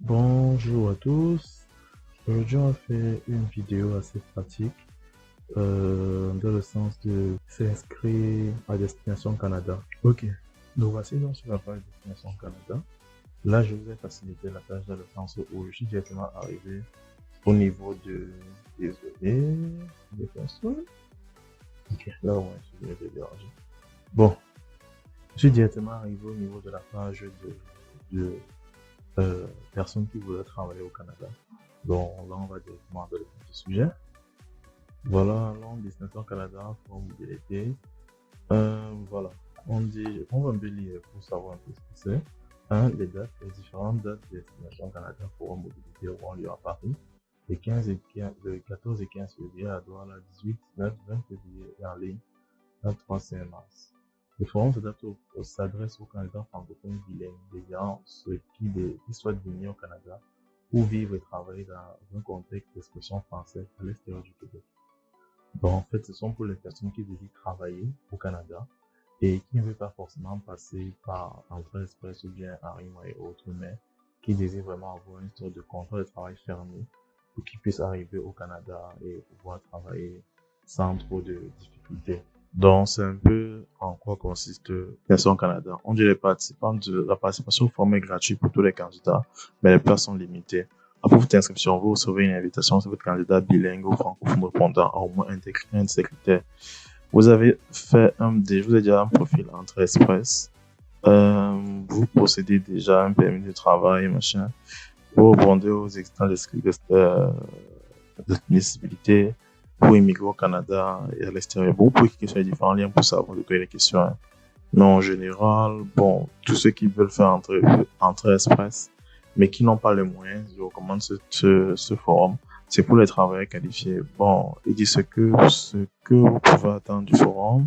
Bonjour à tous. Aujourd'hui, on fait une vidéo assez pratique dans le sens de s'inscrire à Destination Canada. Ok, nous voici donc sur la page Destination Canada. Là, je vous ai facilité la tâche dans le sens où je suis directement arrivé au niveau de... Désolé, des personnes. Ok, là au moins, je vais déranger. Bon, je suis directement arrivé au niveau de la page de personnes qui voudraient travailler au Canada. Donc là, on va directement dans le vif du sujet. Voilà, longue destination Canada pour mobilité. Voilà, on va un peu lire pour savoir un peu ce que c'est. Les dates, les différentes dates de destination Canada pour mobilité auront lieu à Paris. Les 14 et 15 février à Douala, 18, 19, 20 février et en ligne, 23 mars. Le forum s'adresse aux candidats francophones bilingues désirant qui souhaitent venir au Canada ou vivre et travailler dans un contexte d'expression française à l'extérieur du Québec. Donc, en fait, ce sont pour les personnes qui désirent travailler au Canada et qui ne veulent pas forcément passer par Entrée Express ou bien Arrima et autres, mais qui désirent vraiment avoir une sorte de contrat de travail fermé pour qu'ils puissent arriver au Canada et pouvoir travailler sans trop de difficultés. Donc, c'est un peu en quoi consiste Destination Canada. On dit la participation au forum est gratuite pour tous les candidats, mais les places sont limitées. Après votre inscription, vous recevez une invitation si votre candidat bilingue ou francophone répondant à au moins un de ces critères. Vous avez fait je vous ai déjà un profil Entrée Express. Vous possédez déjà un permis de travail, machin. Vous répondez aux exigences d'admissibilité pour immigrer au Canada et à l'extérieur. Vous pouvez cliquer sur les différents liens pour savoir de quoi il est question. Hein. Mais en général, bon, tous ceux qui veulent faire Entrée Express, mais qui n'ont pas les moyens, je recommande ce forum. C'est pour les travailleurs qualifiés. Bon, il dit ce que vous pouvez attendre du forum,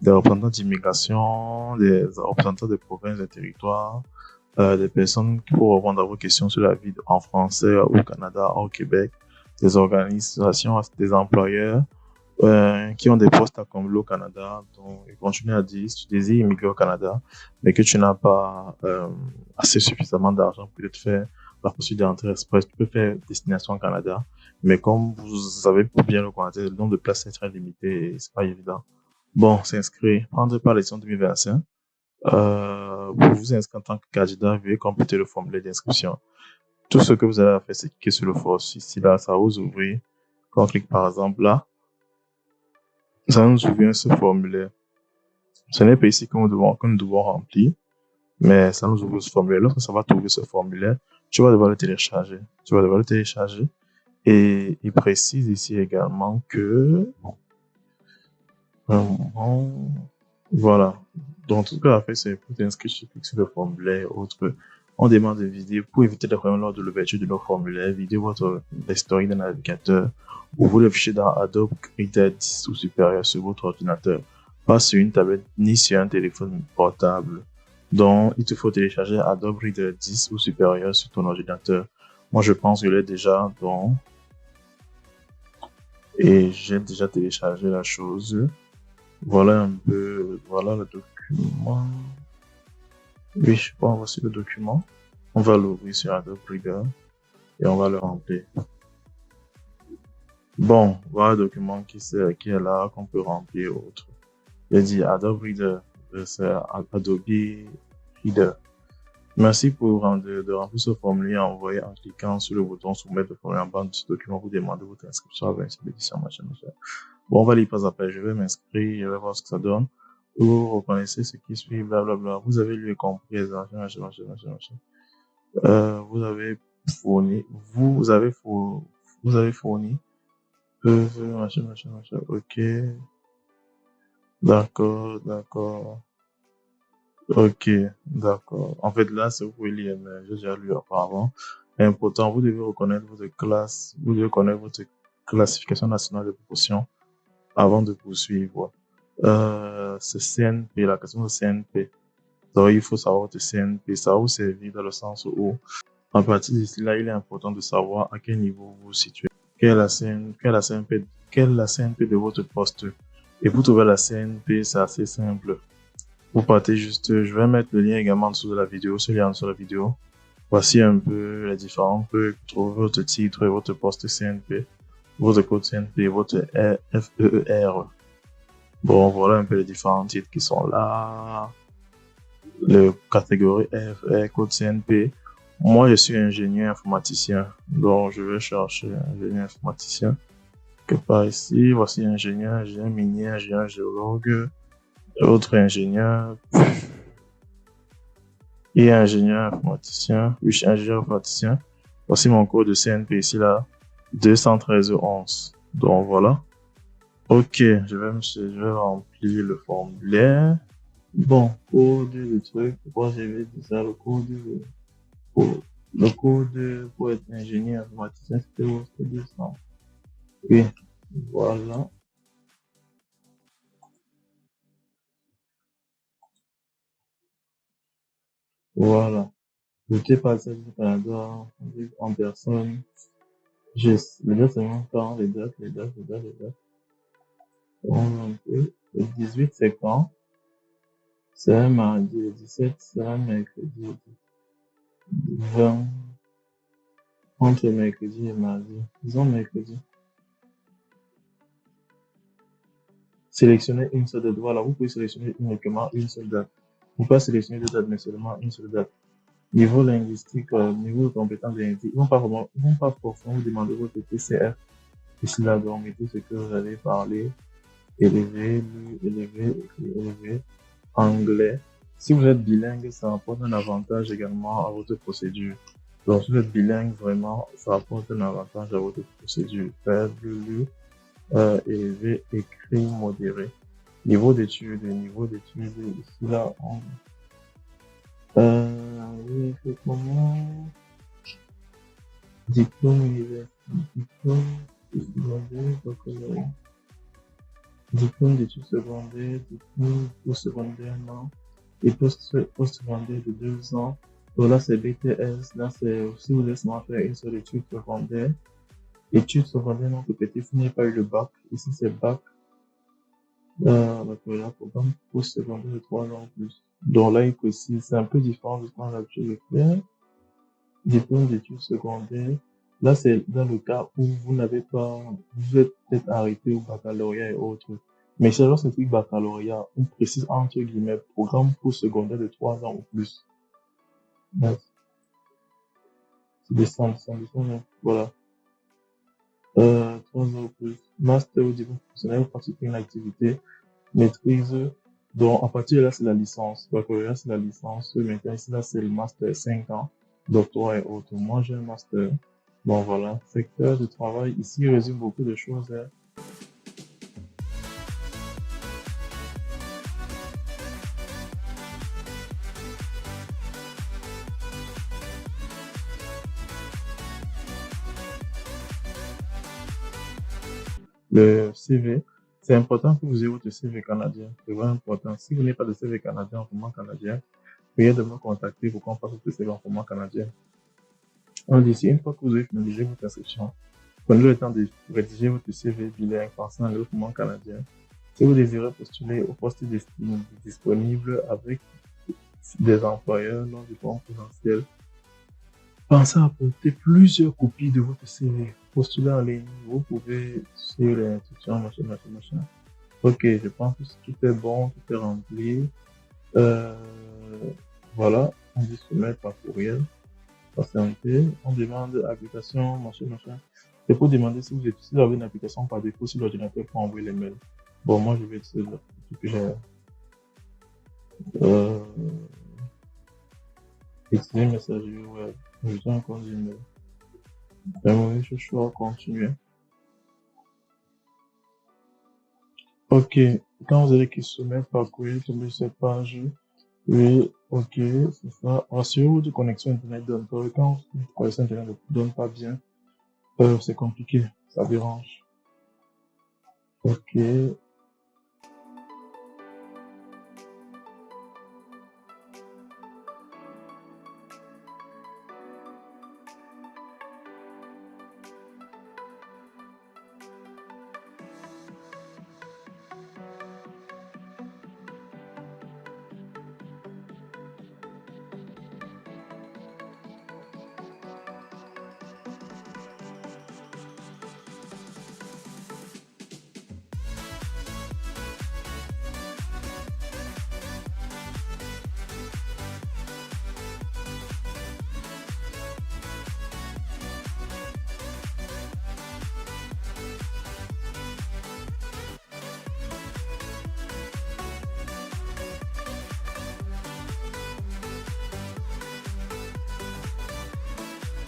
des représentants d'immigration, des représentants des provinces et territoires, des personnes qui pourront répondre à vos questions sur la vie en français au Canada, au Québec, des organisations, des employeurs, qui ont des postes à combler au Canada. Donc, ils continuent à dire, si tu désires immigrer au Canada, mais que tu n'as pas assez suffisamment d'argent pour te faire la procédure d'entrée express, tu peux faire Destination Canada. Mais comme vous avez bien le constater, le nombre de places est très limité et c'est pas évident. Bon, s'inscrire. Prendre par l'édition 2025. Pour vous inscrire en tant que candidat, veuillez compléter le formulaire d'inscription. Tout ce que vous avez à faire, c'est cliquer sur le force. Ici, là, ça va vous ouvrir. Quand on clique par exemple là, ça nous ouvre ce formulaire. Ce n'est pas ici que nous devons remplir, mais ça nous ouvre ce formulaire. Lorsque ça va t'ouvrir ce formulaire, tu vas devoir le télécharger. Et il précise ici également que voilà. Donc, tout ce qu'on a fait, c'est pour t'inscrire sur le formulaire et autres. On demande de vider, pour éviter les problèmes lors de l'ouverture de nos formulaires, vider votre historique d'un navigateur ou vous le fichez dans Adobe Reader 10 ou supérieur sur votre ordinateur, pas sur une tablette ni sur un téléphone portable. Donc, il te faut télécharger Adobe Reader 10 ou supérieur sur ton ordinateur. Moi, je pense que je l'ai déjà, donc, et j'ai déjà téléchargé la chose. Voilà un peu, voilà le document. Oui, je pense voici le document. On va l'ouvrir sur Adobe Reader et on va le remplir. Bon, voilà le document qui est là, qu'on peut remplir autre. J'ai dit Adobe Reader, c'est Adobe Reader. Merci de remplir ce formulaire envoyé en cliquant sur le bouton soumettre le formulaire en bas de ce document. Vous demandez votre inscription à 26 édition, machin. Bon, on va lire pas après. Je vais m'inscrire, je vais voir ce que ça donne. Vous reconnaissez ce qui suit, blablabla. Vous avez lu et compris les machin. Vous avez fourni, machin. Ok. D'accord. Ok, d'accord. En fait, là, c'est vous pouvez lire, mais j'ai déjà lu auparavant. Important, vous devez reconnaître votre classe, vous devez connaître votre classification nationale de proportion avant de poursuivre. C'est CNP, la question de CNP. Donc, il faut savoir votre CNP. Ça va vous servir dans le sens où, à partir d'ici là, il est important de savoir à quel niveau vous vous situez. Quelle est la CNP de votre poste. Et pour trouver la CNP, c'est assez simple. Vous partez juste, je vais mettre le lien également en dessous de la vidéo, ce lien en dessous de la vidéo. Voici un peu les différents trucs. Trouvez votre titre, votre poste CNP, votre code CNP, votre FEER. Bon, voilà un peu les différents titres qui sont là. Le catégorie F, code CNP. Moi, je suis ingénieur informaticien. Donc, je vais chercher ingénieur informaticien. Quelque part ici, voici ingénieur minier, ingénieur géologue, autre ingénieur et ingénieur informaticien. Oui, je suis ingénieur informaticien. Voici mon code de CNP ici, là, 21311. Donc, voilà. Ok, je vais remplir le formulaire. Bon, code de truc, pourquoi j'avais dit ça, le code pour être ingénieur informaticien, c'était 200. Oui, voilà. Voilà. J'étais passé du Canada en personne. Les dates, c'est mon temps, les dates. Un peu. Le 18, c'est quand? C'est un mardi. Le 17, c'est un mercredi. 20, entre mercredi et mardi. Disons mercredi. Sélectionnez une seule date. Voilà, vous pouvez sélectionner uniquement une seule date. Vous pouvez sélectionner deux dates, mais seulement une seule date. Niveau linguistique, niveau de compétences linguistiques, ils vont pas forcément vous demander votre TCF. Ici, là, donc, mettez ce que vous allez parler. Élevé, lu, élevé, écrit, élevé, anglais. Si vous êtes bilingue, ça apporte un avantage également à votre procédure. Donc, si vous êtes bilingue, vraiment, ça apporte un avantage à votre procédure. Faible, lu, élevé, écrit, modéré. Niveau d'études, ici, là, oui, comment? Diplôme universitaire, diplôme secondaire, baccalauréat. Diplôme d'études secondaires, diplôme post-secondaire, non. Et post-secondaire de 2 ans. Donc là, c'est BTS. Là, c'est, si vous laissez moi faire une seule étude secondaire. Études secondaires, non, peut-être, vous n'avez pas eu le bac. Ici, c'est bac. Baccalauréat, programme post-secondaire de 3 ans en plus. Donc là, il précise, c'est un peu différent de ce qu'on a l'habitude de faire. Diplôme d'études secondaires. Là, c'est dans le cas où vous n'avez pas, vous êtes peut-être arrêté au baccalauréat et autres. Mais c'est lorsque c'est baccalauréat, on précise entre guillemets programme pour secondaire de 3 ans ou plus. Ouais, c'est descend, voilà. 3 ans ou plus. Master au niveau professionnel, vous pratiquez une activité, maîtrise. Donc, à partir de là, c'est la licence. Baccalauréat, c'est la licence. Maintenant, ici, là, c'est le master 5 ans. Doctorat et autres. Moi, j'ai un master. Bon, voilà. Secteur de travail. Ici, il résume beaucoup de choses, hein. Le CV. C'est important que vous ayez votre CV canadien. C'est vraiment important. Si vous n'avez pas de CV canadien en format canadien, veuillez de me contacter pour qu'on fasse votre CV en format canadien. On dit, une fois que vous avez finalisé votre inscription, prenez le temps de rédiger votre CV bilingue français anglais au format canadien. Si vous désirez postuler au poste disponible avec des employeurs non du temps potentiel, pensez à apporter plusieurs copies de votre CV. Postuler en ligne, vous pouvez suivre les instructions, machin. Ok, je pense que tout est bon, tout est rempli. Euh, voilà, on dit soumettre par courriel, patienter, on demande application, machin. C'est pour demander si vous avez une application par défaut sur l'ordinateur pour envoyer les mails. Bon, moi, je vais utiliser ce que j'ai. Utiliser messagerie web. Ajouter un compte Gmail. Memory, je choisis continuer. Ok. Quand vous allez cliquer soumettre par courriel, tomber sur cette page. Oui, ok, c'est ça. Rassurez-vous de connexion Internet donne pas. Quand votre connexion Internet ne donne pas bien, c'est compliqué. Ça dérange. Ok.